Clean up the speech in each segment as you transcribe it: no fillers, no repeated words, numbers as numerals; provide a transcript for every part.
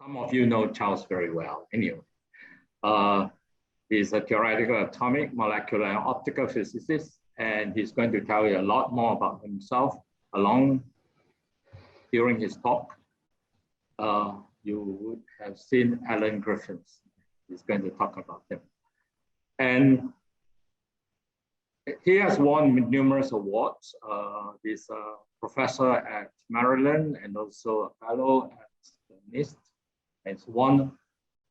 Some of you know Charles very well. Anyway, he's a theoretical atomic, molecular, and optical physicist, and he's going to tell you a lot more about himself during his talk. You would have seen Alan Griffiths. He's going to talk about him. And he has won numerous awards. He's a professor at Maryland and also a fellow at NIST. And he's won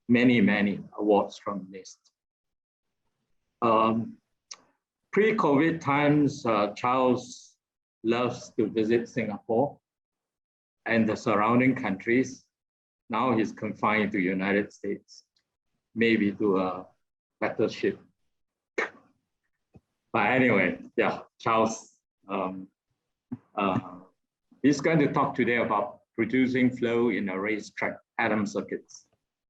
many, many awards from NIST. Pre-COVID times, Charles loves to visit Singapore and the surrounding countries. Now he's confined to the United States, maybe to a better ship. But anyway, yeah, Charles, he's going to talk today about producing flow in a racetrack atom circuits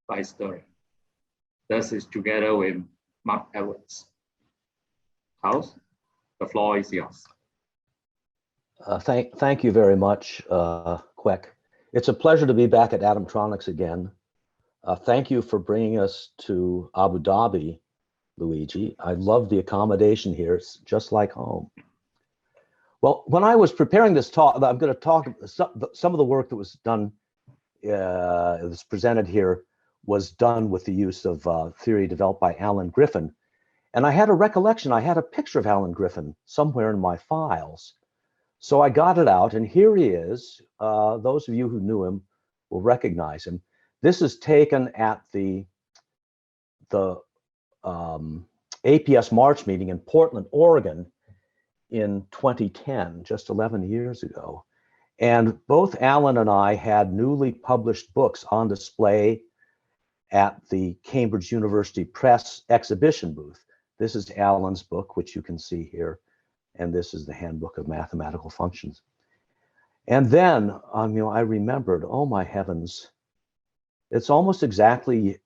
by story. This is together with Mark Edwards. Charles, the floor is yours. Thank you very much, Kwek. It's a pleasure to be back at Atomtronics again. Thank you for bringing us to Abu Dhabi, Luigi. I love the accommodation here. It's just like home. Well, when I was preparing this talk, I'm going to talk some of the work that was done, that's presented here, was done with the use of theory developed by Alan Griffin. And I had a recollection. I had a picture of Alan Griffin somewhere in my files. So I got it out, and here he is. Those of you who knew him will recognize him. This is taken at the APS March meeting in Portland, Oregon in 2010, just 11 years ago. And both Alan and I had newly published books on display at the Cambridge University Press exhibition booth. This is Alan's book, which you can see here. And this is the Handbook of Mathematical Functions. And then, I remembered, oh my heavens, it's almost exactly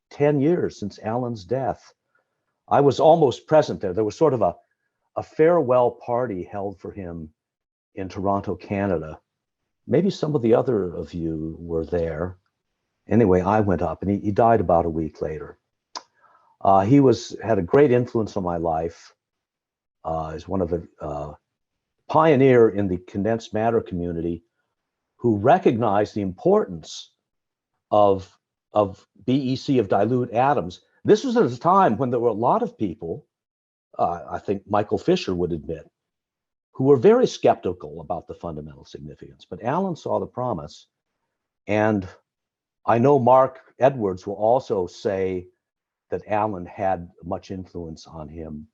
10 years since Alan's death. I was almost present there. There was sort of a farewell party held for him in Toronto, Canada. Maybe some of the other of you were there. Anyway, I went up, and he died about a week later. He had a great influence on my life. Is one of the pioneer in the condensed matter community who recognized the importance of BEC, of dilute atoms. This was at a time when there were a lot of people, I think Michael Fisher would admit, who were very skeptical about the fundamental significance. But Alan saw the promise. And I know Mark Edwards will also say that Alan had much influence on him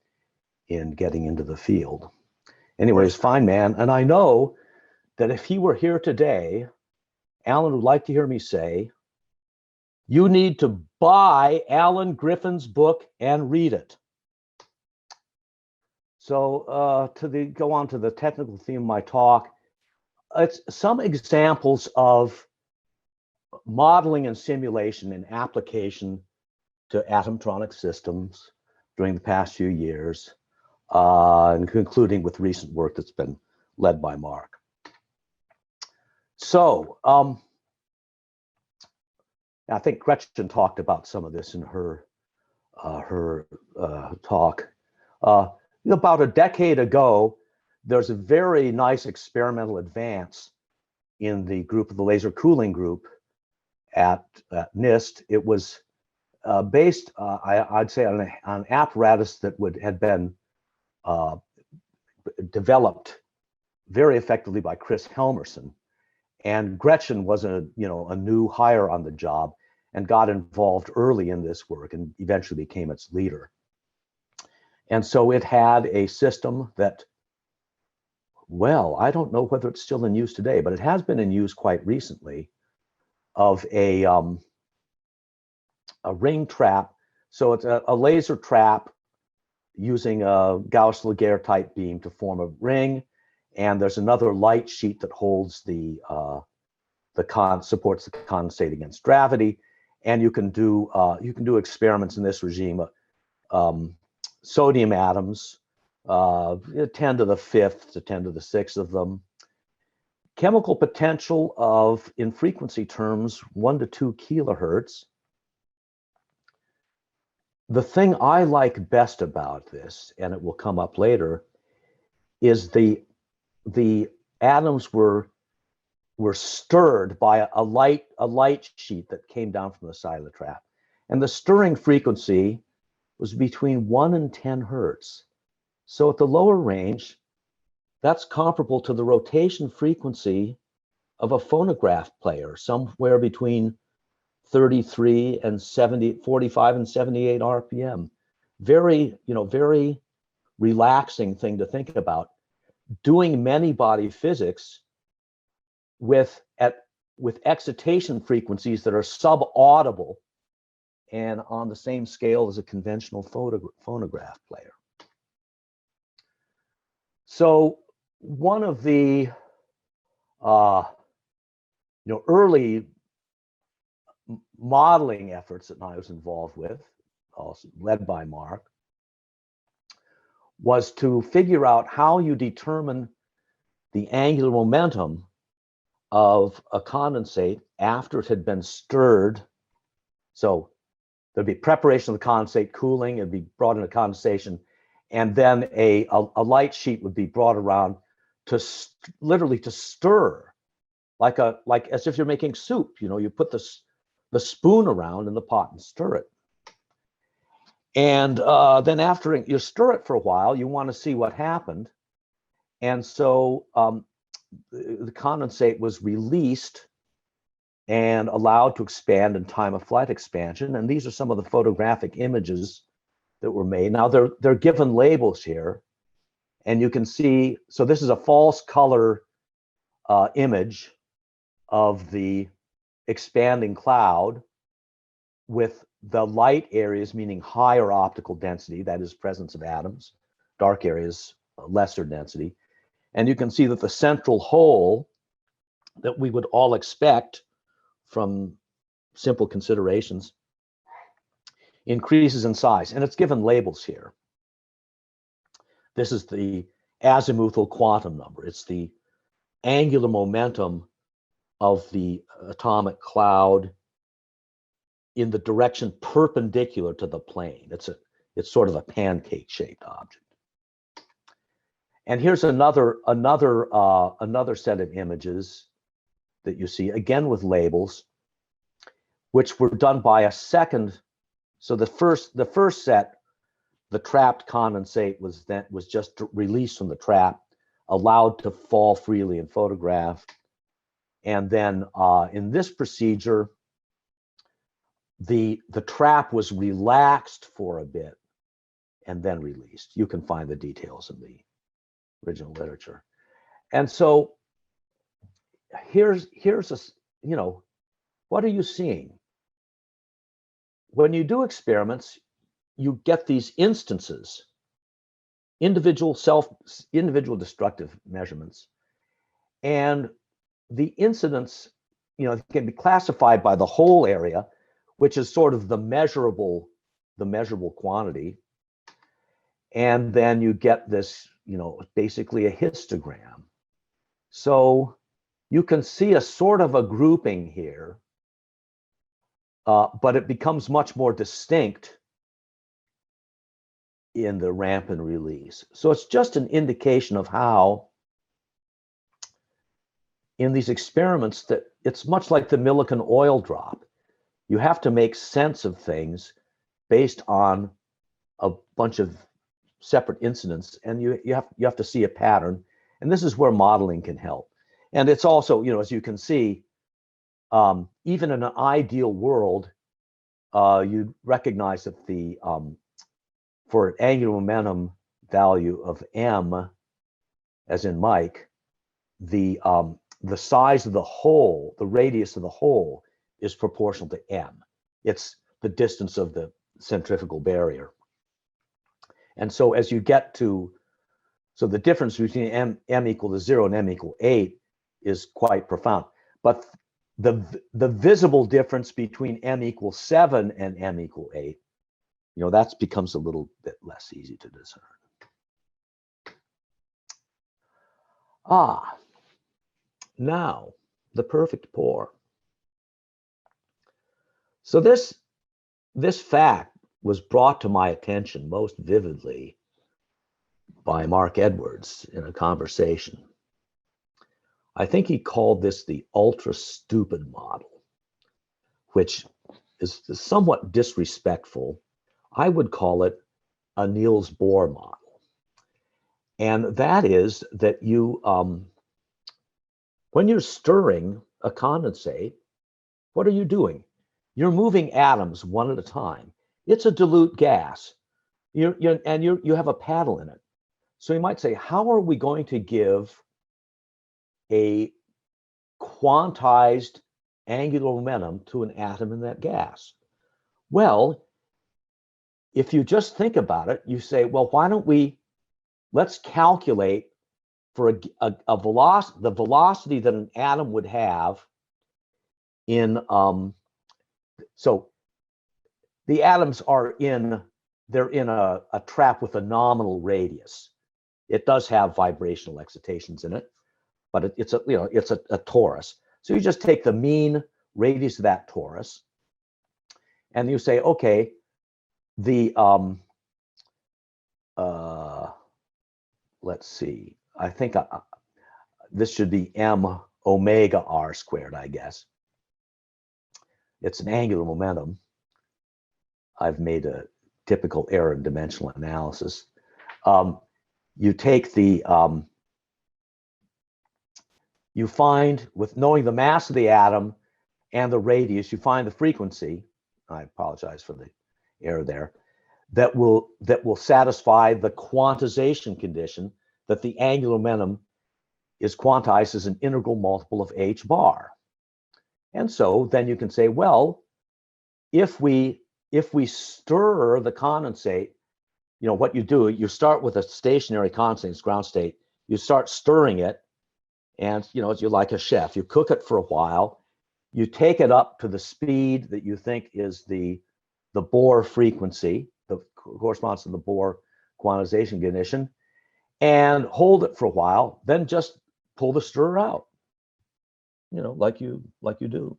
in getting into the field. Anyways, fine man. And I know that if he were here today, Alan would like to hear me say, you need to buy Alan Griffin's book and read it. So go on to the technical theme of my talk, it's some examples of modeling and simulation and application to atomtronic systems during the past few years. And concluding with recent work that's been led by Mark. So I think Gretchen talked about some of this in her talk. About a decade ago, there's a very nice experimental advance in the group of the laser cooling group at NIST. It was based, I'd say, on an apparatus that had been developed very effectively by Chris Helmerson, and Gretchen was a new hire on the job and got involved early in this work and eventually became its leader. And so it had a system that, well, I don't know whether it's still in use today, but it has been in use quite recently, of a ring trap. So it's a laser trap using a Gauss-Laguerre type beam to form a ring, and there's another light sheet that holds supports the condensate against gravity, and you can do experiments in this regime. Sodium atoms, 10 to the 5th to 10 to the 6th of them. chemical potential of, in frequency terms, 1 to 2 kilohertz. The thing I like best about this, and it will come up later, is the atoms were stirred by a light sheet that came down from the side of the trap. And the stirring frequency was between 1 and 10 hertz. So at the lower range, that's comparable to the rotation frequency of a phonograph player, somewhere between 33 and 45 and 78 RPM. Very, very relaxing thing to think about. Doing many body physics with excitation frequencies that are sub-audible and on the same scale as a conventional phonograph player. So one of the early modeling efforts that I was involved with, also led by Mark, was to figure out how you determine the angular momentum of a condensate after it had been stirred. So there'd be preparation of the condensate, cooling, it'd be brought into condensation, and then a light sheet would be brought around to literally to stir, like as if you're making soup. You put the spoon around in the pot and stir it. And then after you stir it for a while, you want to see what happened. And so the condensate was released and allowed to expand in time of flight expansion. And these are some of the photographic images that were made. Now they're given labels here, and you can see, so this is a false color image of the expanding cloud with the light areas meaning higher optical density, that is presence of atoms, dark areas, lesser density. And you can see that the central hole that we would all expect from simple considerations increases in size, and it's given labels here. This is the azimuthal quantum number. It's the angular momentum of the atomic cloud in the direction perpendicular to the plane. It's sort of a pancake-shaped object. And here's another set of images that you see, again with labels, which were done by a second. So the first set, the trapped condensate was just released from the trap, allowed to fall freely and photographed. And then in this procedure, the trap was relaxed for a bit and then released. You can find the details in the original literature. And so here's what are you seeing? When you do experiments, you get these instances, individual destructive measurements, and the incidence, can be classified by the whole area, which is sort of the measurable quantity. And then you get this, basically a histogram. So you can see a sort of a grouping here, but it becomes much more distinct in the ramp and release. So it's just an indication of how in these experiments that it's much like the Millikan oil drop. You have to make sense of things based on a bunch of separate incidents, and you have to see a pattern. And this is where modeling can help. And it's also, as you can see, even in an ideal world, you recognize that for an angular momentum value of m, as in Mike, the size of the hole, the radius of the hole, is proportional to m. It's the distance of the centrifugal barrier. And so as you get to, so the difference between m equal to 0 and m equal 8 is quite profound. But the visible difference between m equals 7 and m equal 8, that becomes a little bit less easy to discern. Now, the perfect pour. So this fact was brought to my attention most vividly by Mark Edwards in a conversation. I think he called this the ultra stupid model, which is somewhat disrespectful. I would call it a Niels Bohr model. And that is that you, when you're stirring a condensate, what are you doing? You're moving atoms one at a time. It's a dilute gas. You have a paddle in it. So you might say, how are we going to give a quantized angular momentum to an atom in that gas? Well, if you just think about it, you say, well, why don't let's calculate for the velocity that an atom would have in, so the atoms are they're in a trap with a nominal radius. It does have vibrational excitations in it, but it's a torus. So you just take the mean radius of that torus, and you say, okay, the let's see, I think this should be m omega r squared, I guess. It's an angular momentum. I've made a typical error in dimensional analysis. You take the, you find, with knowing the mass of the atom and the radius, you find the frequency, I apologize for the error there, that will satisfy the quantization condition that the angular momentum is quantized as an integral multiple of h bar. And so then you can say, well, if we stir the condensate, what you do, you start with a stationary condensate, it's ground state, you start stirring it, and you're like a chef, you cook it for a while, you take it up to the speed that you think is the Bohr frequency, that corresponds to the Bohr quantization condition, and hold it for a while, then just pull the stirrer out, like you do.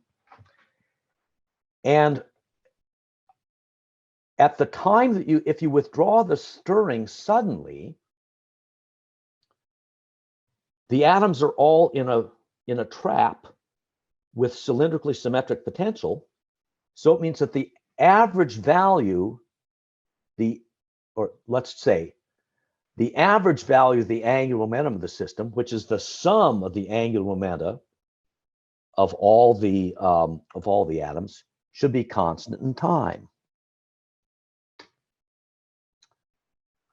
And at the time that if you withdraw the stirring suddenly, the atoms are all in a trap with cylindrically symmetric potential. So it means that the average value, let's say, the average value of the angular momentum of the system, which is the sum of the angular momenta of all the atoms, should be constant in time.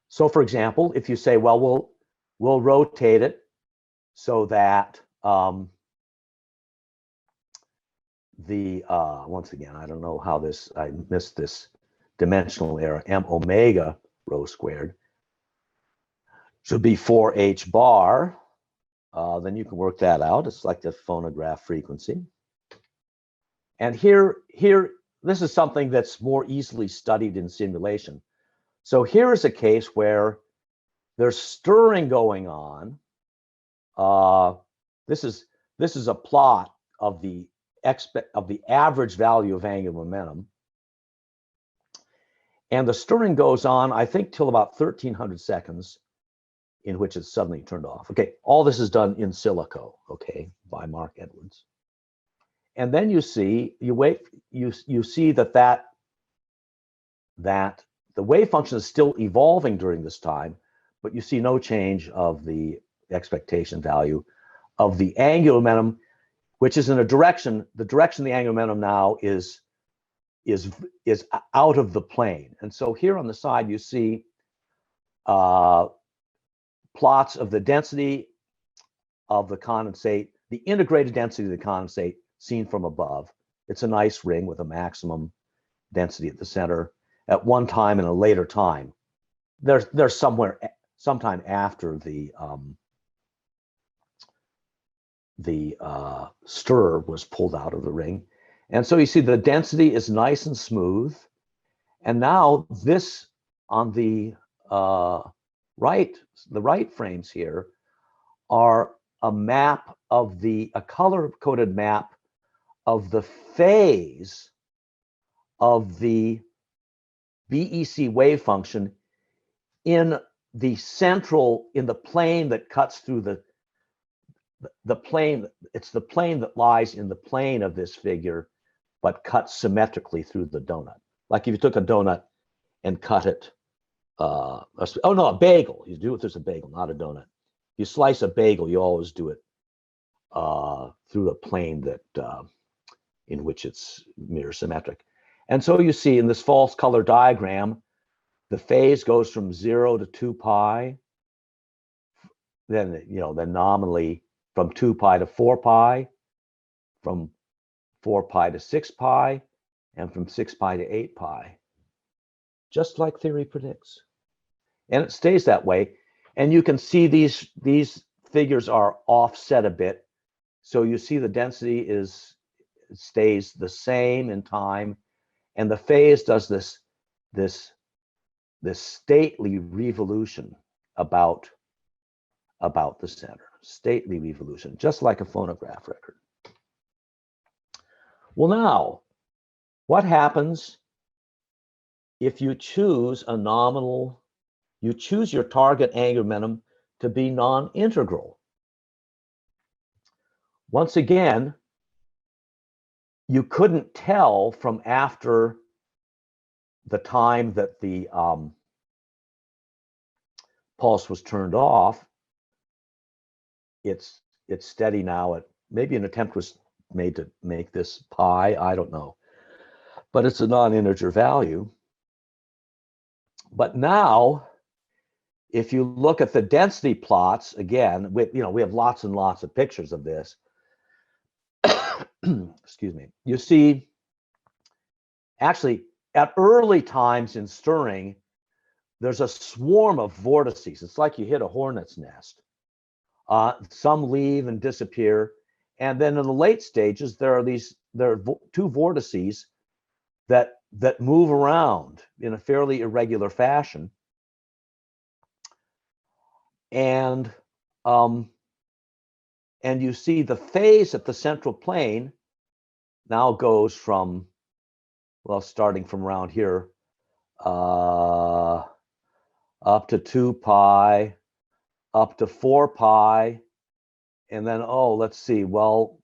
So, for example, if you say, well, we'll rotate it so that once again, I don't know how I missed this dimensional error, m omega rho squared should be 4h bar, then you can work that out. It's like the phonograph frequency. And here, this is something that's more easily studied in simulation. So here is a case where there's stirring going on. This is a plot of the average value of angular momentum. And the stirring goes on, I think, till about 1300 seconds, in which it's suddenly turned off. Okay, all this is done in silico, okay, by Mark Edwards. And then you see that the wave function is still evolving during this time, but you see no change of the expectation value of the angular momentum, which is in a direction. The direction of the angular momentum now is out of the plane. And so here on the side, you see plots of the density of the condensate, the integrated density of the condensate seen from above. It's a nice ring with a maximum density at the center at one time and a later time. There's sometime after the stirrer was pulled out of the ring. And so you see the density is nice and smooth. And now this on the right frames here are map of a color-coded map of the phase of the BEC wave function in the plane that cuts through the plane. It's the plane that lies in the plane of this figure, but cuts symmetrically through the donut. Like if you took a donut and cut it, oh no, a bagel. You do it, there's a bagel, not a donut. You slice a bagel, you always do it through a plane that in which it's mirror symmetric. And so you see in this false color diagram, the phase goes from 0 to 2 pi, then nominally from 2 pi to 4 pi, from 4 pi to 6 pi, and from 6 pi to 8 pi, just like theory predicts. And it stays that way. And you can see these figures are offset a bit. So you see the density stays the same in time, and the phase does this stately revolution about the center. Stately revolution, just like a phonograph record. Well, now, what happens if you choose you choose your target angular momentum to be non-integral? Once again, you couldn't tell from after the time that the pulse was turned off. It's steady now. Maybe an attempt was made to make this pi, I don't know, but it's a non-integer value. But now, if you look at the density plots again, we have lots and lots of pictures of this. Excuse me. You see, actually, at early times in stirring, there's a swarm of vortices. It's like you hit a hornet's nest. Some leave and disappear, and then in the late stages, there are two vortices that move around in a fairly irregular fashion, and you see the phase at the central plane now goes from, well, starting from around here, up to 2 pi, up to 4 pi, and then, let's see, well,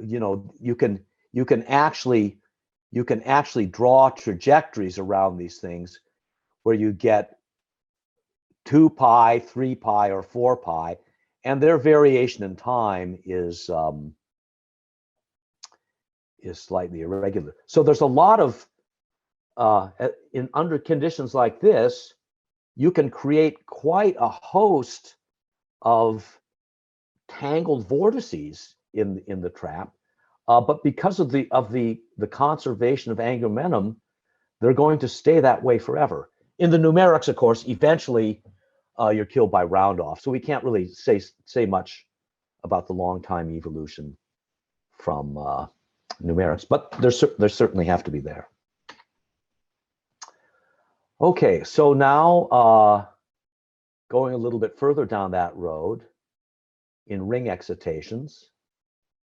you can actually draw trajectories around these things where you get 2 pi, 3 pi, or 4 pi, and their variation in time is slightly irregular. So there's a lot of under conditions like this, you can create quite a host of tangled vortices in the trap, but because of the conservation of angular momentum, they're going to stay that way forever. In the numerics, of course, eventually you're killed by round off, so we can't really say much about the long time evolution from numerics, but they certainly have to be there. Okay, so now going a little bit further down that road in ring excitations,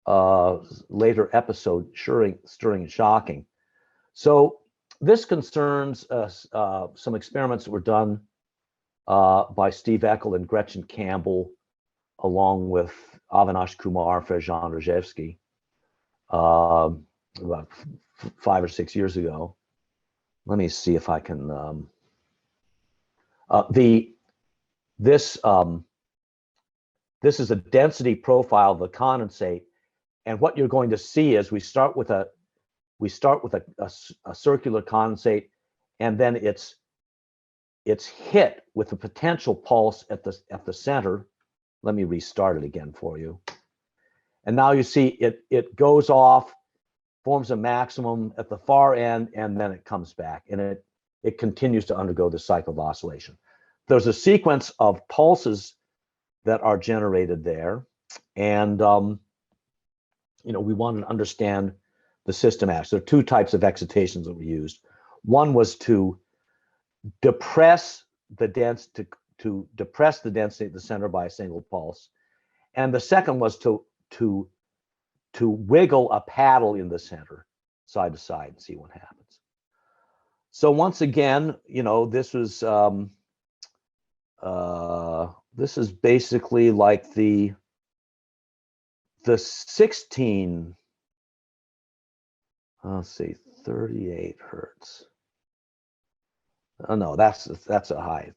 later episode, stirring and shocking. So this concerns some experiments that were done by Steve Eckel and Gretchen Campbell, along with Avinash Kumar, Ferjan Rajewski, about 5 or 6 years ago. Let me see if I can. This is a density profile of the condensate, and what you're going to see is we start with a circular condensate, and then it's hit with a potential pulse at the center. Let me restart it again for you. And now you see it goes off, forms a maximum at the far end, and then it comes back, and it continues to undergo the cycle of oscillation. There's a sequence of pulses that are generated there, and we want to understand the systematics. There are two types of excitations that were used. One was to depress the to depress the density at the center by a single pulse. And the second was to wiggle a paddle in the center, side to side, and see what happens. So once again, this is basically like the 16, let's see, 38 hertz. Oh no, that's a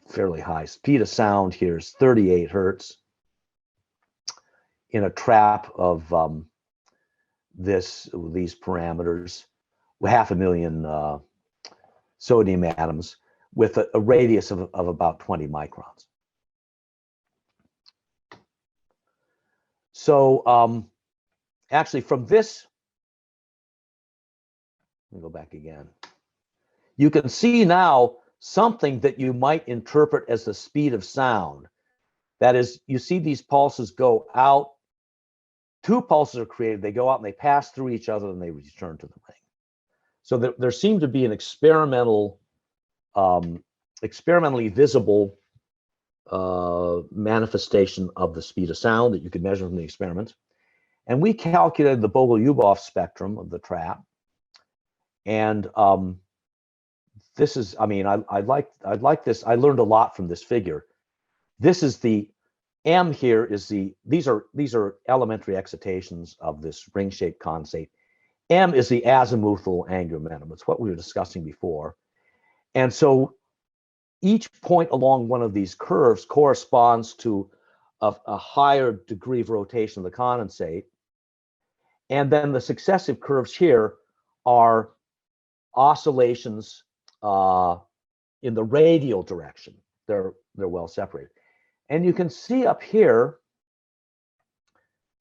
fairly high speed of sound. Here is 38 hertz in a trap of these parameters, 500,000 sodium atoms with a radius of about 20 microns. So actually from this, let me go back again. You can see now something that you might interpret as the speed of sound. That is, you see these pulses go out. Two pulses are created. They go out and they pass through each other and they return to the ring. So there seemed to be an experimentally visible manifestation of the speed of sound that you could measure from the experiment. And we calculated the Bogoliubov spectrum of the trap. And this is, I mean, I like this. I learned a lot from this figure. This is the M here is these are elementary excitations of this ring-shaped condensate. M is the azimuthal angular momentum. It's what we were discussing before. And so each point along one of these curves corresponds to a higher degree of rotation of the condensate. And then the successive curves here are oscillations in the radial direction. They're well separated. And you can see up here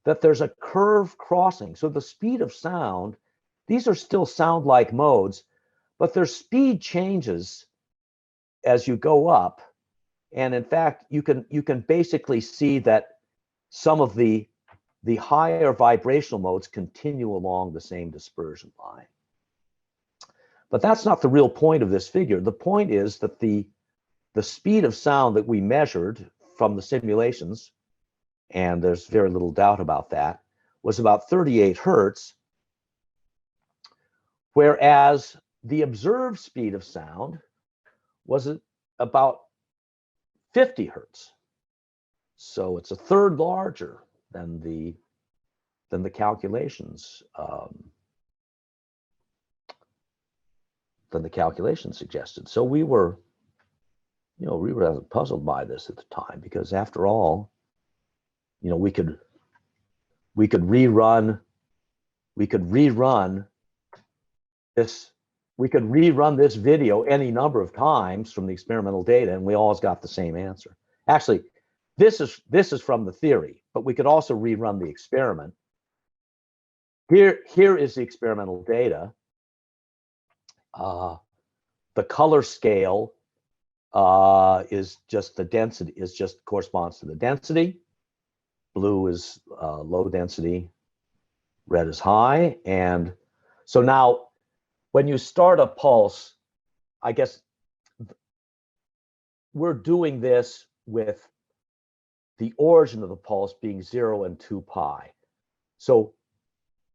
that there's a curve crossing. So the speed of sound, these are still sound-like modes, but their speed changes as you go up. And in fact, you can basically see that some of the higher vibrational modes continue along the same dispersion line. But that's not the real point of this figure. The point is that the speed of sound that we measured from the simulations, and there's very little doubt about that, was about 38 hertz, whereas the observed speed of sound was about 50 hertz. So it's a third larger than the calculations suggested. So we were rather puzzled by this at the time, because after all, we could rerun this video any number of times from the experimental data, and we always got the same answer. Actually, this is from the theory, but we could also rerun the experiment. Here is the experimental data. The color scale is just the density, corresponds to the density. Blue is low density, red is high. And so now when you start a pulse, I guess we're doing this with the origin of the pulse being 0 and 2 pi. So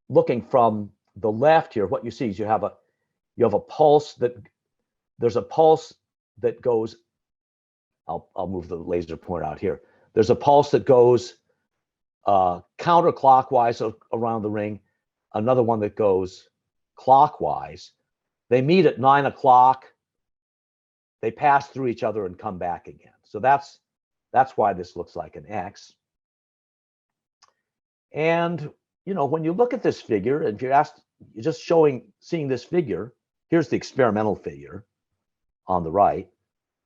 looking from the left here, what you see is you have a pulse there's a pulse that goes, I'll move the laser pointer out here. There's a pulse that goes counterclockwise around the ring, another one that goes clockwise. They meet at 9 o'clock. They pass through each other and come back again. So that's why this looks like an X. And when you look at this figure, and if you're just seeing this figure, here's the experimental figure on the right.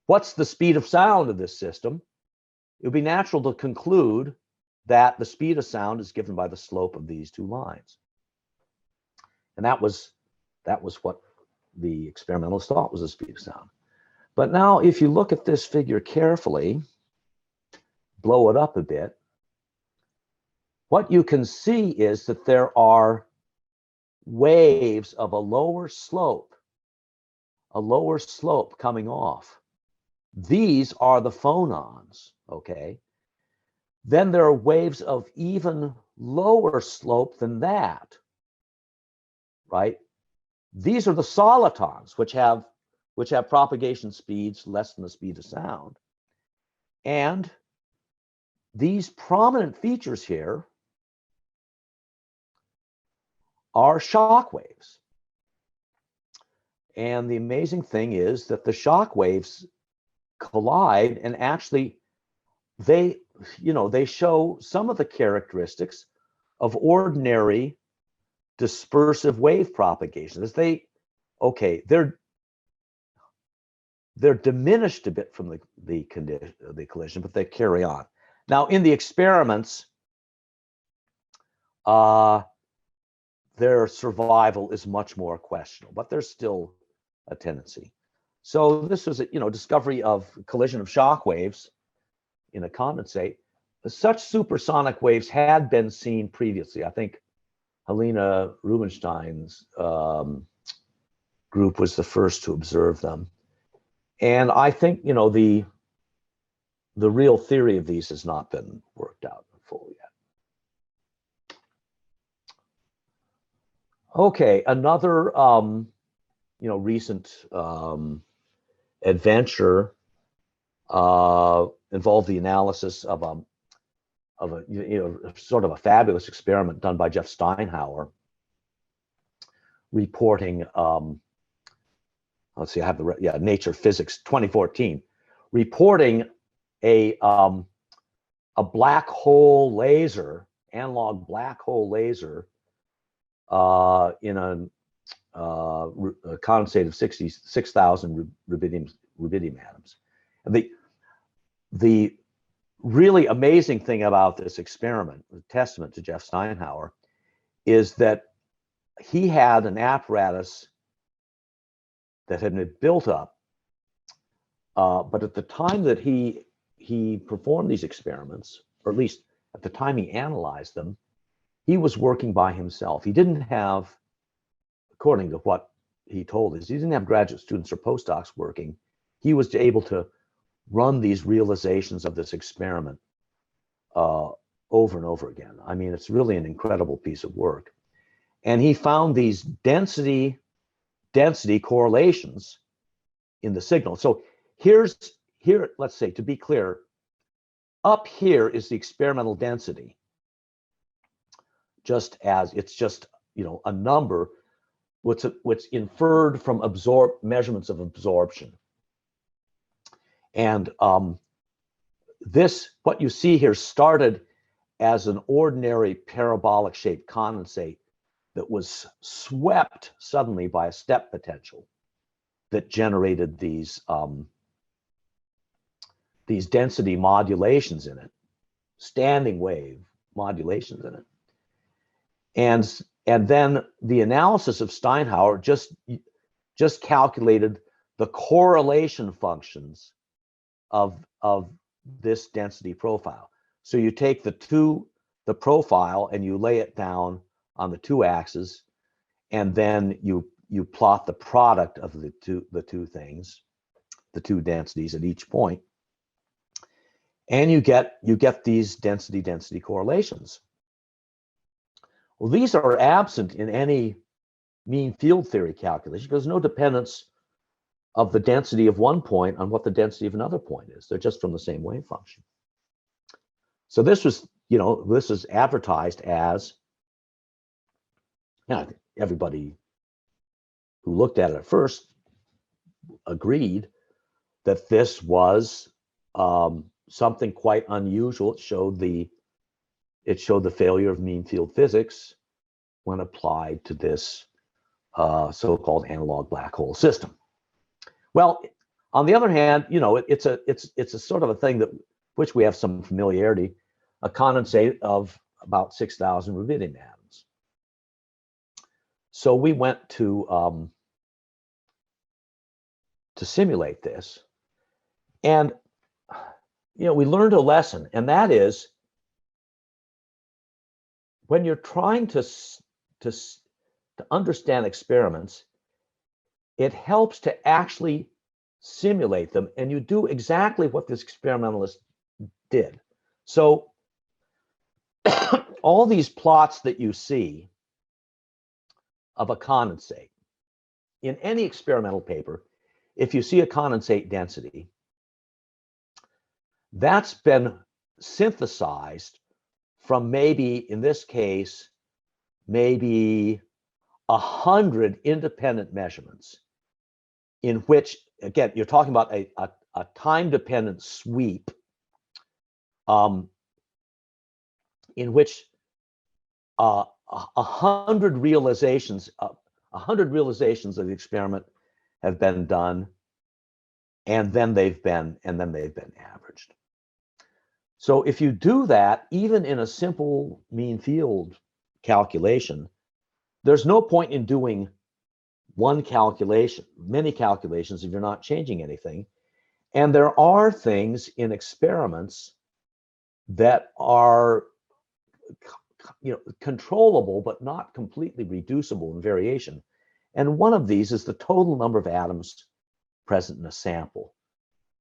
What's the speed of sound of this system? It would be natural to conclude that the speed of sound is given by the slope of these two lines. And that was what the experimentalists thought was the speed of sound. But now if you look at this figure carefully, blow it up a bit, what you can see is that there are waves of a lower slope coming off. These are the phonons, okay? Then there are waves of even lower slope than that, right? These are the solitons, which have propagation speeds less than the speed of sound. And these prominent features here are shock waves. And the amazing thing is that the shock waves collide, and actually they show some of the characteristics of ordinary dispersive wave propagation. They're diminished a bit from the collision, but they carry on. Now, in the experiments, their survival is much more questionable, but there's still a tendency. So this was a discovery of collision of shock waves in a condensate. Such supersonic waves had been seen previously. I think Helena Rubinstein's group was the first to observe them. And I think, the real theory of these has not been worked out fully yet. Okay, another, recent adventure involved the analysis of a sort of a fabulous experiment done by Jeff Steinhauer, reporting, let's see, I have Nature Physics 2014, reporting a black hole laser, analog black hole laser, in a condensate of 66,000 rubidium atoms. And the really amazing thing about this experiment, a testament to Jeff Steinhauer, is that he had an apparatus that had been built up, but at the time that he performed these experiments, or at least at the time he analyzed them, he was working by himself. He didn't have, according to what he told us, he didn't have graduate students or postdocs working. He was able to run these realizations of this experiment over and over again. I mean, it's really an incredible piece of work. And he found these density correlations in the signal. So here, let's say, to be clear, up here is the experimental density, just as it's just, a number, what's inferred from measurements of absorption. And what you see here started as an ordinary parabolic shaped condensate that was swept suddenly by a step potential that generated these density modulations in it, standing wave modulations in it. And then the analysis of Steinhauer just calculated the correlation functions of this density profile. So you take the profile and you lay it down on the two axes, and then you plot the product of the two things, the two densities at each point, and you get these density correlations. Well, these are absent in any mean field theory calculation because there's no dependence of the density of one point on what the density of another point is. They're just from the same wave function. So this was, this is advertised as, everybody who looked at it at first agreed that this was something quite unusual. It showed the failure of mean field physics when applied to this so-called analog black hole system. Well, on the other hand, it's a sort of a thing that which we have some familiarity, a condensate of about 6,000 rubidium atoms. So we went to simulate this, and we learned a lesson, and that is when you're trying to understand experiments, it helps to actually simulate them, and you do exactly what this experimentalist did. So all these plots that you see of a condensate, in any experimental paper, if you see a condensate density, that's been synthesized from maybe, in this case, maybe 100 independent measurements in which, again, you're talking about a time-dependent sweep in which 100 realizations of the experiment have been done, and then they've been averaged. So if you do that, even in a simple mean field calculation, there's no point in doing one calculation, many calculations, if you're not changing anything. And there are things in experiments that are, controllable but not completely reducible in variation. And one of these is the total number of atoms present in a sample.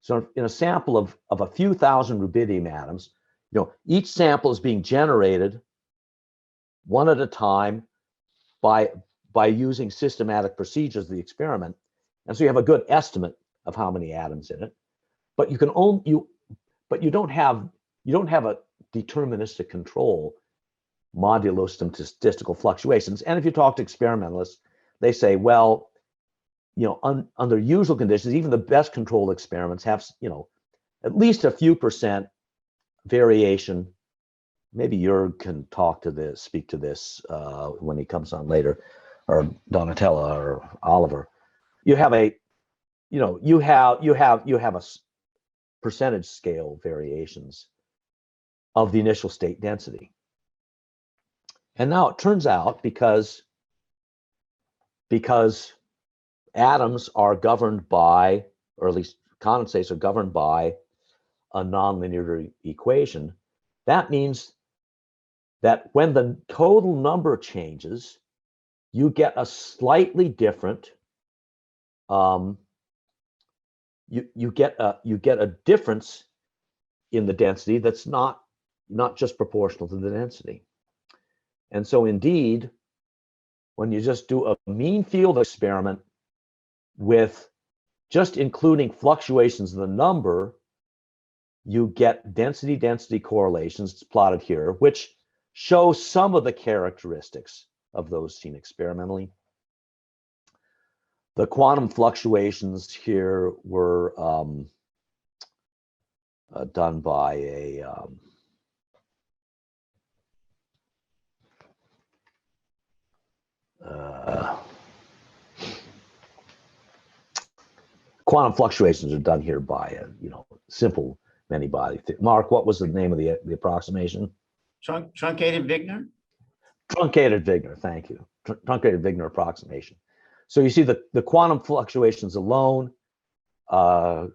So in a sample of a few thousand rubidium atoms, each sample is being generated one at a time by using systematic procedures of the experiment. And so you have a good estimate of how many atoms in it, but you don't have a deterministic control modulo some statistical fluctuations. And if you talk to experimentalists, they say, well, under usual conditions, even the best controlled experiments have, at least a few percent variation. Maybe Jörg can speak to this when he comes on later, or Donatella or Oliver. You have a percentage scale variations of the initial state density. And now it turns out, because atoms are governed by, or at least condensates are governed by, a nonlinear equation, that means that when the total number changes, you get a slightly different, you get a difference in the density that's not just proportional to the density. And so indeed, when you just do a mean field experiment with just including fluctuations in the number, you get density-density correlations. It's plotted here, which show some of the characteristics of those seen experimentally. The quantum fluctuations here were done by a quantum fluctuations are done here by a simple many body. Mark, what was the name of the approximation? Truncated Wigner. Truncated Wigner, thank you. Truncated Wigner approximation. So you see the quantum fluctuations alone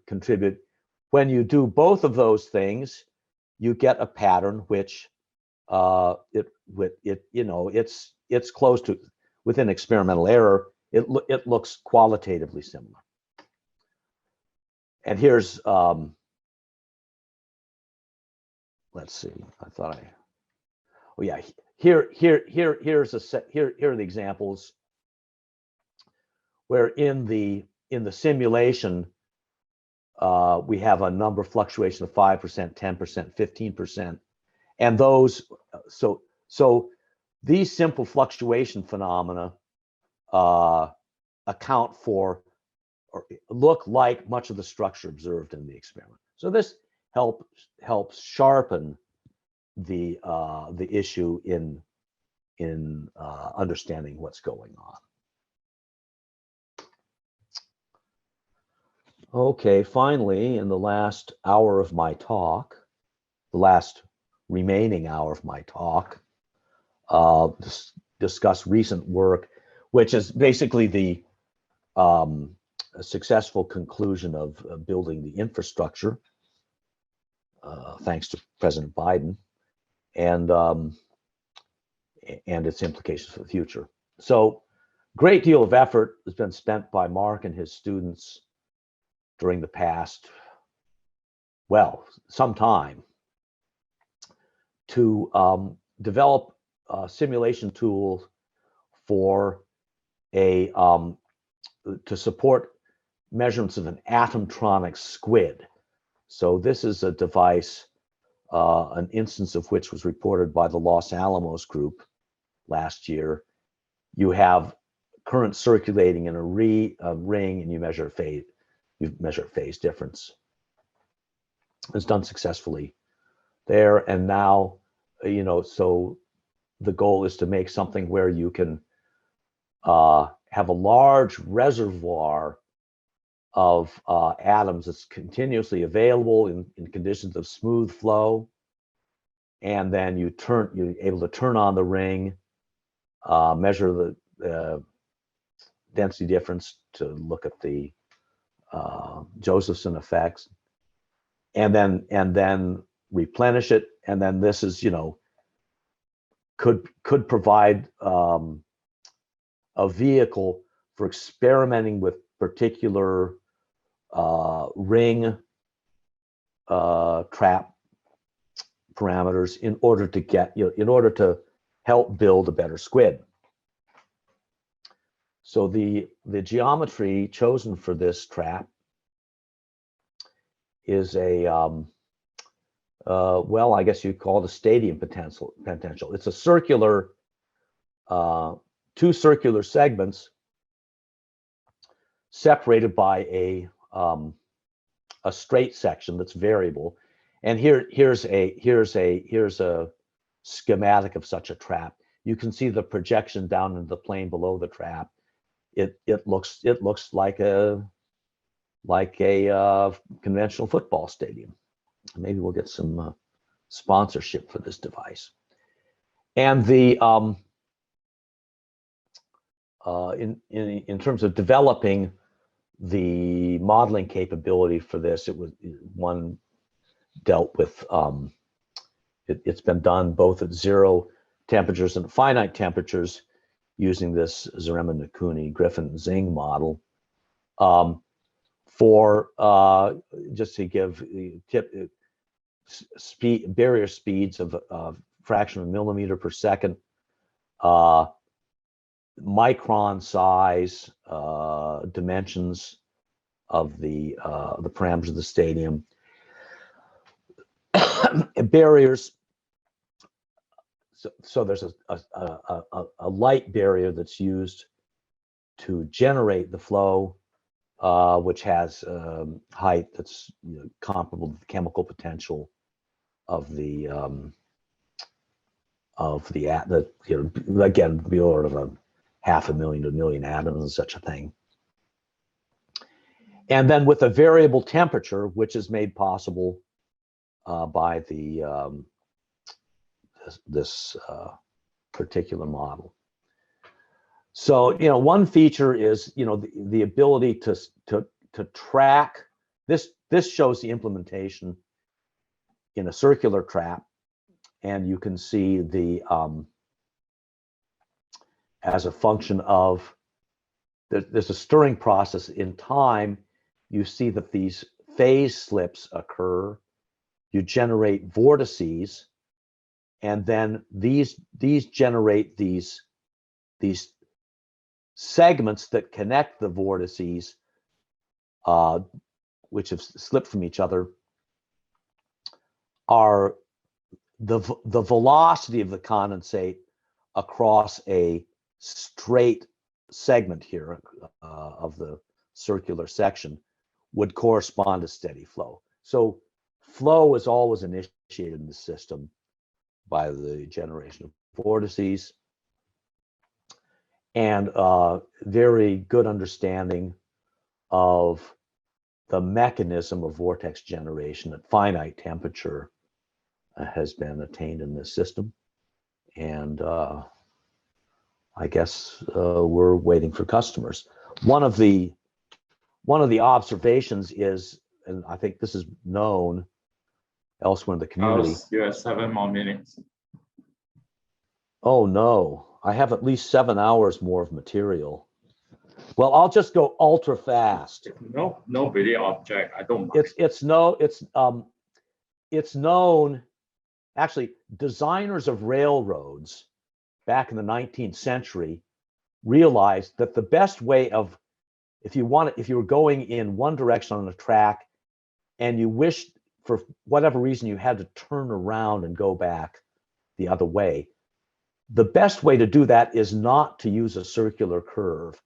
contribute. When you do both of those things, you get a pattern which it's close to, within experimental error, it looks qualitatively similar. And here's let's see. Here are the examples where in the simulation we have a number fluctuation of 5%, 10%, 15%, and those so these simple fluctuation phenomena account for, or look like, much of the structure observed in the experiment. So this helps sharpen the issue in understanding what's going on. Okay, finally, in the last hour of my talk, the last remaining hour of my talk, discuss recent work, which is basically the successful conclusion of building the infrastructure, thanks to President Biden, and its implications for the future. So, great deal of effort has been spent by Mark and his students during the past, well, some time, to develop simulation tools for to support measurements of an atomtronic squid. So this is a device, an instance of which was reported by the Los Alamos group last year. You have current circulating in a ring, and you measure phase difference. It's done successfully there, and now, so the goal is to make something where you can have a large reservoir of atoms that's continuously available in conditions of smooth flow, and then you're able to turn on the ring, measure the density difference to look at the Josephson effects, and then replenish it, and then this is could provide a vehicle for experimenting with particular ring trap parameters in order to help build a better squid. So the geometry chosen for this trap is well, I guess you'd call it a stadium potential. It's a circular, two circular segments separated by a straight section that's variable. And here's a schematic of such a trap. You can see the projection down into the plane below the trap. It looks like a conventional football stadium. Maybe we'll get some sponsorship for this device. And the in terms of developing the modeling capability for this, one dealt with it's been done both at 0 temperatures and finite temperatures using this Zarema-Nakuni Griffin-Zing model. For just to give barrier speeds of fraction of a millimeter per second, micron size, dimensions of the parameters of the stadium, barriers. So there's a light barrier that's used to generate the flow, which has height that's comparable to the chemical potential of the again, the order of a 500,000 to 1 million atoms and such a thing. And then with a variable temperature, which is made possible by this particular model. So, one feature is, the ability to track this. This shows the implementation in a circular trap, and you can see the as a function of there's a stirring process in time. You see that these phase slips occur. You generate vortices, and then these generate these segments that connect the vortices, which have slipped from each other, are the velocity of the condensate across a straight segment here of the circular section would correspond to steady flow. So flow is always initiated in the system by the generation of vortices, and very good understanding of the mechanism of vortex generation at finite temperature has been attained in this system. And I guess we're waiting for customers. One of the observations is, and I think this is known elsewhere in the community. You have 7 more minutes. Oh no, I have at least 7 hours more of material. Well, I'll just go ultra fast. No, nobody object. I don't mind. It's known. Actually, designers of railroads back in the 19th century realized that the best way of, if you were going in one direction on a track and you wished for whatever reason you had to turn around and go back the other way, the best way to do that is not to use a circular curve,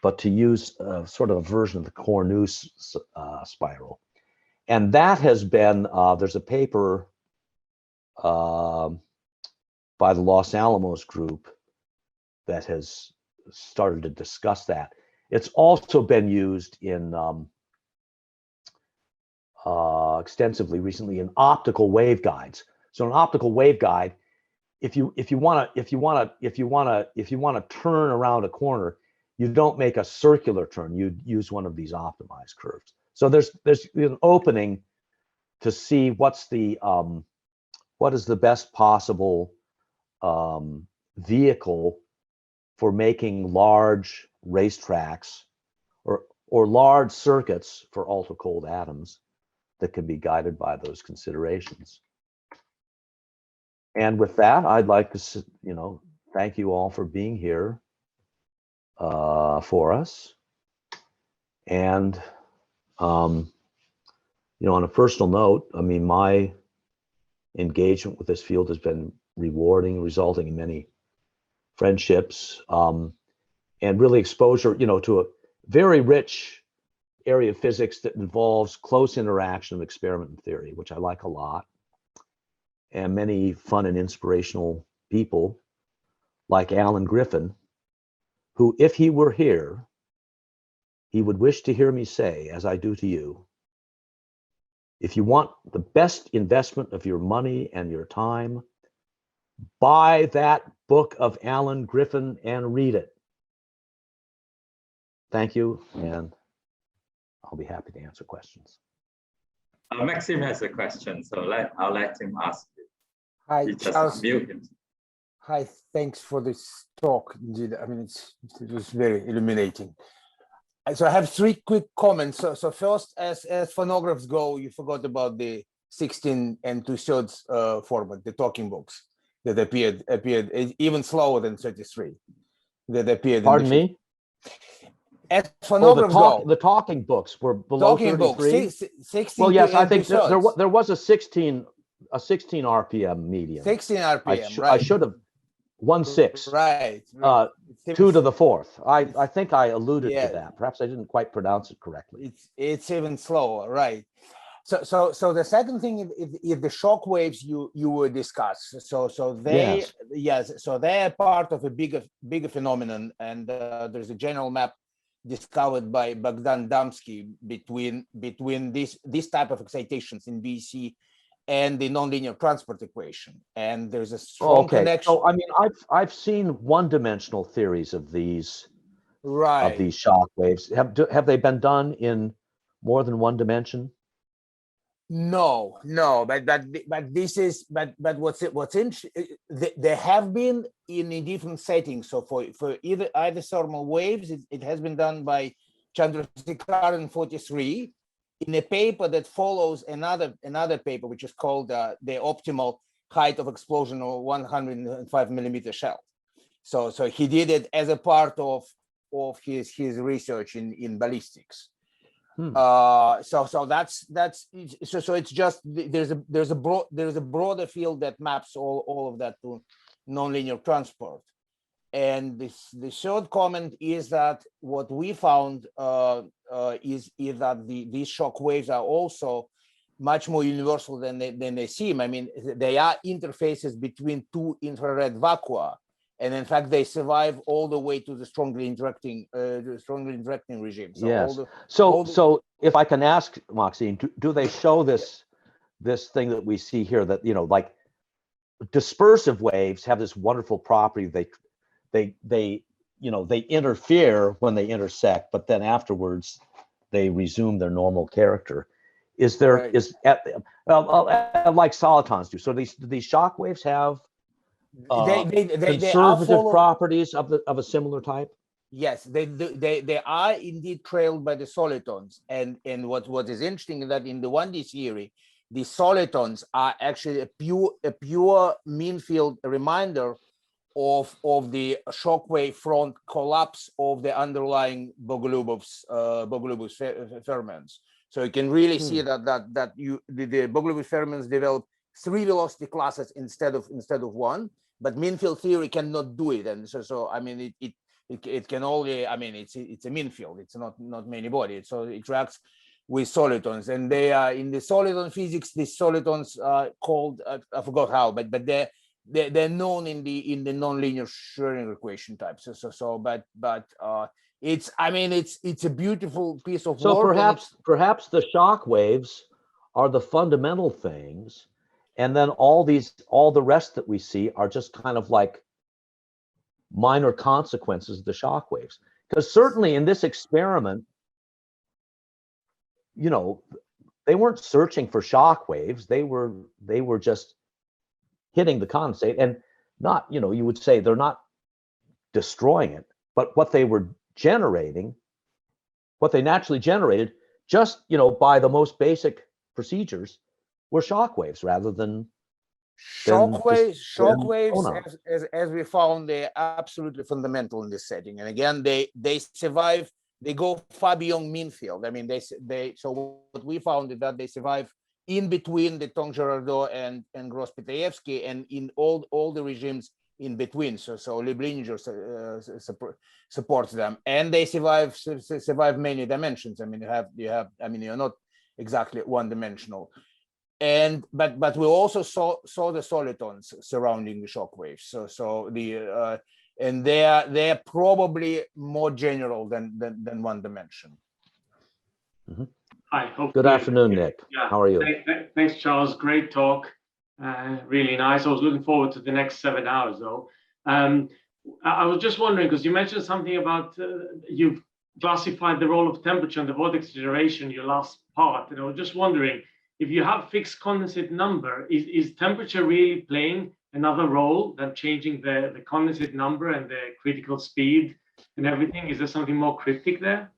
but to use sort of a version of the Cornu spiral. And that has been, there's a paper by the Los Alamos group that has started to discuss that. It's also been used in extensively recently in optical waveguides. So an optical waveguide, if you want to turn around a corner, you don't make a circular turn. You use one of these optimized curves. So there's an opening to see what is the best possible vehicle for making large racetracks or large circuits for ultra cold atoms that can be guided by those considerations. And with that, I'd like to, thank you all for being here for us. And, on a personal note, I mean, my engagement with this field has been rewarding, resulting in many friendships, and really exposure, to a very rich area of physics that involves close interaction of experiment and theory, which I like a lot, and many fun and inspirational people like Alan Griffin, who, if he were here, he would wish to hear me say, as I do to you, if you want the best investment of your money and your time, buy that book of Alan Griffin and read it. Thank you, and I'll be happy to answer questions. Maxim has a question, so I'll let him ask it. Hi, He just Charles. unmute him. Hi, thanks for this talk. Indeed, I mean, it was very illuminating. So I have three quick comments. So first, as phonographs go, you forgot about the 16 2/3 format, the talking books that appeared even slower than 33. That appeared. Pardon me? As phonographs go, the talking books were below 33. 16 well, yes, I think 2/3. there was a 16 RPM median. 16 RPM, right? I should have 1/6. Right. 2 to the 4th. I think I alluded to that. Perhaps I didn't quite pronounce it correctly. It's even slower, right? So the second thing is the shock waves you were discussed. So they so they're part of a bigger phenomenon, and there's a general map discovered by Bogdan Damsky between this type of excitations in BC and the nonlinear transport equation, and there's a strong connection. So I mean, I've seen one-dimensional theories of these shock waves. Have they been done in more than one dimension? No, but this is what's interesting. There have been in different settings. So for either thermal waves, it has been done by Chandrasekhar in 43 in a paper that follows another paper, which is called the optimal height of explosion of 105 millimeter shell. So he did it as a part of his research in ballistics. So that's it's just there's a broader field that maps all of that to nonlinear transport. And the third comment is that what we found is that these shock waves are also much more universal than they seem. I mean, they are interfaces between two infrared vacua, and in fact, they survive all the way to the strongly interacting regime. So yes. So if I can ask, Maxime, do they show this thing that we see here, that like dispersive waves have this wonderful property? They interfere when they intersect, but then afterwards they resume their normal character. Is there like solitons do? So these shock waves have conservative properties of a similar type? Yes, they are indeed trailed by the solitons, and what is interesting is that in the 1D theory, the solitons are actually a pure mean field reminder of the shockwave front collapse of the underlying Bogoliubov's fermions. So you can really see that the Bogoliubov fermions develop 3 velocity classes instead of one, but mean field theory cannot do it, and so I mean it can only, I mean it's a mean field, it's not many bodies, so it reacts with solitons, and they are in the soliton physics. These solitons are called I forgot how, but they're known in the nonlinear Schrödinger equation type. But it's, I mean it's a beautiful piece of So work. perhaps the shock waves are the fundamental things, and then all the rest that we see are just kind of like minor consequences of the shock waves. Because certainly in this experiment, you know, they weren't searching for shock waves. They were just hitting the condensate, and not, you know, you would say they're not destroying it, but what they were generating, what they naturally generated, just, you know, by the most basic procedures, were shock waves rather than Shockwaves, as we found, they're absolutely fundamental in this setting. And again, they survive. They go far beyond mean field. I mean, so what we found is that they survive in between the Tong-Girardot and Gross-Pitaevsky, and in all the regimes in between. So Liblinger supports them, and they survive many dimensions. I mean, you have. I mean, you're not exactly one-dimensional. And but we also saw the solitons surrounding the shock waves. So the and they're probably more general than one dimension. Mm-hmm. Hi. Good afternoon, Nick. Yeah. How are you? Thanks, Charles. Great talk. Really nice. I was looking forward to the next 7 hours, though. I was just wondering, because you mentioned something about you've classified the role of temperature and the vortex generation, your last part, and I was just wondering, if you have fixed condensate number, is temperature really playing another role than changing the condensate number and the critical speed and everything? Is there something more cryptic there?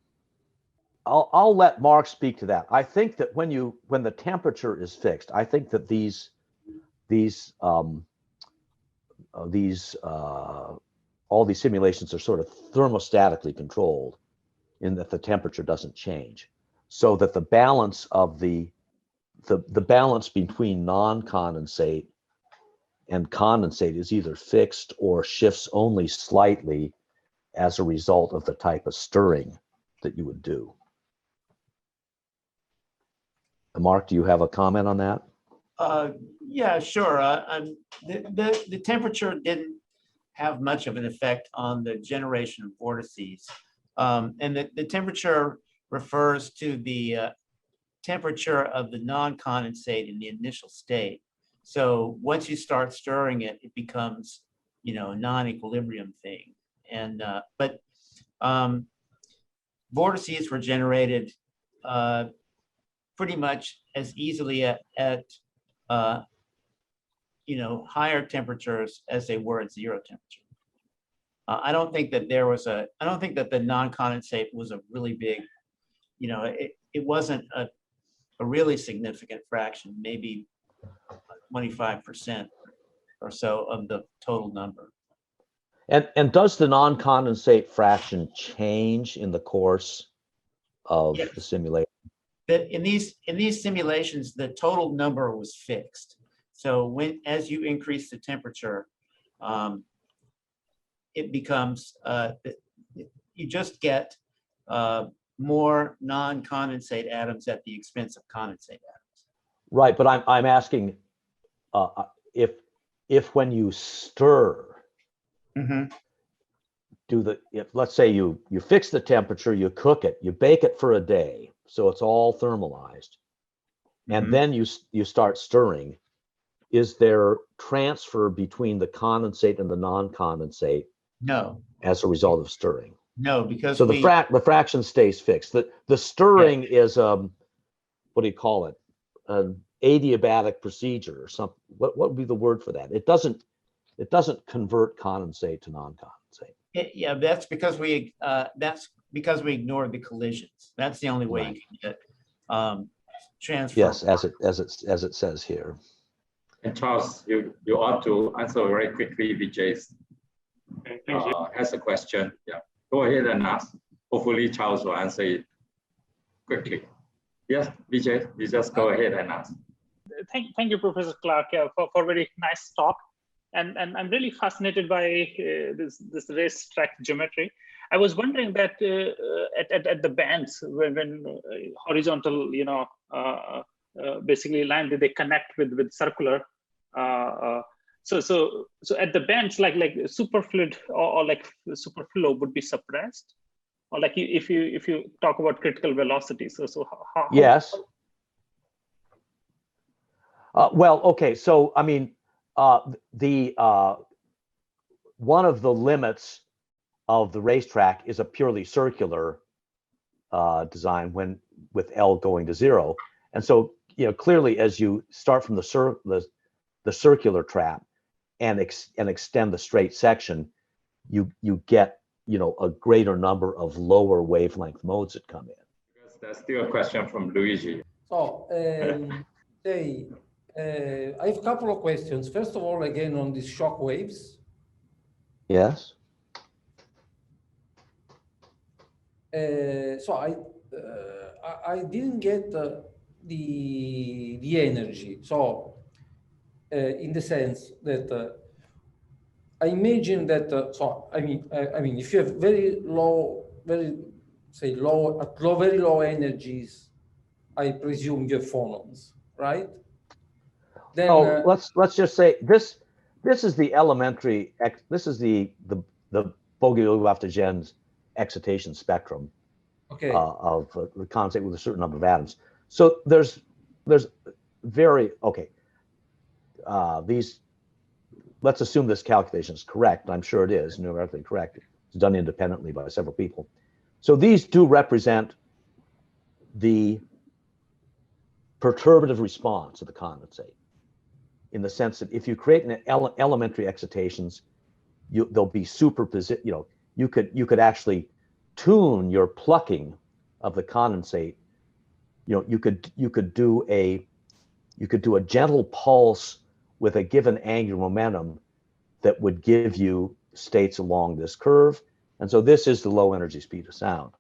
I'll let Mark speak to that. I think that when the temperature is fixed, I think that all these simulations are sort of thermostatically controlled, in that the temperature doesn't change, so that the balance of the balance between non-condensate and condensate is either fixed or shifts only slightly as a result of the type of stirring that you would do. Mark, do you have a comment on that? Yeah, sure. The temperature didn't have much of an effect on the generation of vortices. And the temperature refers to the temperature of the non-condensate in the initial state. So once you start stirring it, it becomes, you know, a non-equilibrium thing. And but vortices were generated pretty much as easily at you know, higher temperatures as they were at zero temperature. I don't think that the non-condensate was a really big, you know, it wasn't a really significant fraction, maybe 25% or so of the total number. And does the non-condensate fraction change in the course of the simulation? That in these simulations, the total number was fixed. So as you increase the temperature, it becomes you just get more non-condensate atoms at the expense of condensate atoms. Right, but I'm asking if when you stir, if let's say you fix the temperature, you cook it, you bake it for a day, so it's all thermalized, and then you start stirring, is there transfer between the condensate and the non-condensate? No. As a result of stirring? No, because so the fraction stays fixed. The stirring is what do you call it? An adiabatic procedure or something. What would be the word for that? It doesn't convert condensate to non-condensate. Yeah, that's because we ignored the collisions. That's the only way Right. you can get transfer. Yes, as it says here. And Charles, you ought to answer very quickly. Vijay Okay, thank you. has a question. Yeah, go ahead and ask. Hopefully, Charles will answer it quickly. Yes, Vijay, you just go ahead and ask. Thank you, Professor Clark, for very nice talk. And I'm really fascinated by this racetrack geometry. I was wondering that at the bands, when horizontal, basically line, they connect with circular. So at the bands, like superfluid or like superflow would be suppressed, or like if you talk about critical velocity. So how Yes. Well, okay. So I mean, one of the limits of the racetrack is a purely circular design with L going to 0, and so clearly as you start from the circular trap and extend the straight section, you get a greater number of lower wavelength modes that come in. Because there's still a question from Luigi. So I have a couple of questions. First of all, again on these shock waves. Yes. So I didn't get the energy. So in the sense that I imagine that so I mean if you have very low very low energies, I presume you have phonons, right? Then let's just say this is the elementary this is the Bogoliubov-Gennes excitation spectrum. Okay. Of the condensate with a certain number of atoms. So there's very these. Let's assume this calculation is correct. I'm sure it is numerically correct. It's done independently by several people. So these do represent the perturbative response of the condensate, in the sense that if you create an elementary excitations, there'll be superposition. You could actually tune your plucking of the condensate. You could do a gentle pulse with a given angular momentum that would give you states along this curve. And so this is the low energy speed of sound.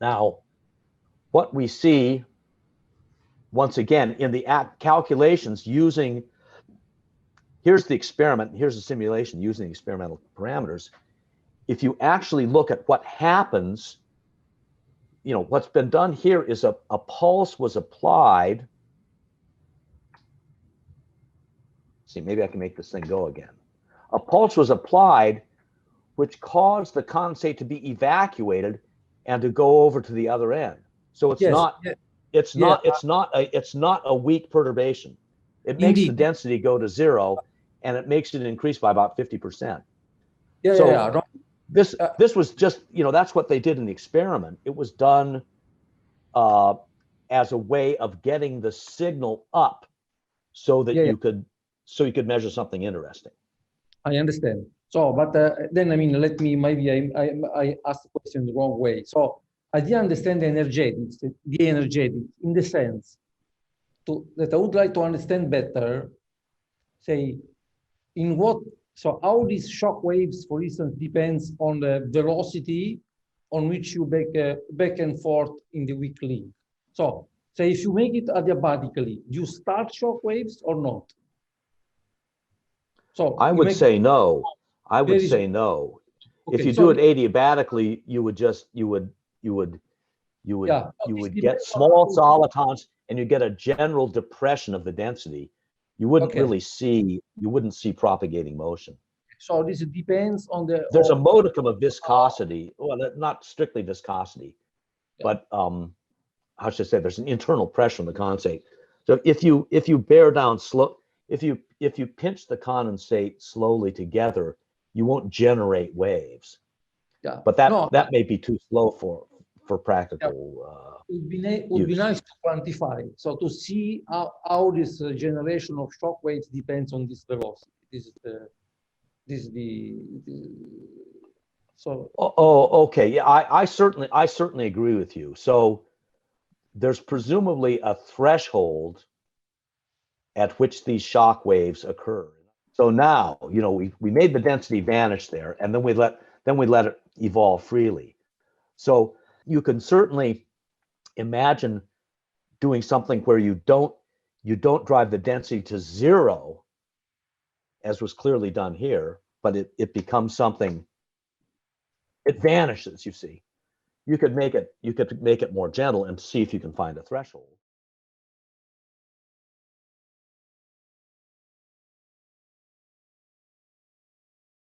Now, what we see, once again, in the calculations using, here's the experiment, here's the simulation using the experimental parameters. If you actually look at what happens, what's been done here is a pulse was applied. See, maybe I can make this thing go again. A pulse was applied, which caused the condensate to be evacuated and to go over to the other end. So it's not a weak perturbation. It makes the density go to 0, and it makes it increase by about 50%. This was just, that's what they did in the experiment. It was done as a way of getting the signal up so that you could measure something interesting. I understand. So, but then let me maybe I asked the question the wrong way. So I didn't understand the energetics in the sense that I would like to understand better. Say, in what. So how these shock waves, for instance, depends on the velocity on which you back and forth in the weak link. So say if you make it adiabatically, do you start shock waves or not? So I would say no. I would say no. Okay, if you do it adiabatically, you would get small solitons and you get a general depression of the density. You wouldn't really see, you wouldn't see propagating motion. So this depends on the. There's a modicum of viscosity. Well, not strictly viscosity, but how should I say? There's an internal pressure on the condensate. So if you bear down slow, if you pinch the condensate slowly together, you won't generate waves. Yeah. But that may be too slow for practical. It would be nice to quantify, so to see how this generation of shock waves depends on this velocity. So Okay. Yeah, I certainly agree with you. So there's presumably a threshold at which these shock waves occur. So now, we made the density vanish there, and then we let it evolve freely. So you can certainly imagine doing something where you don't drive the density to zero, as was clearly done here, but it becomes something, it vanishes, you see. You could make it more gentle and see if you can find a threshold.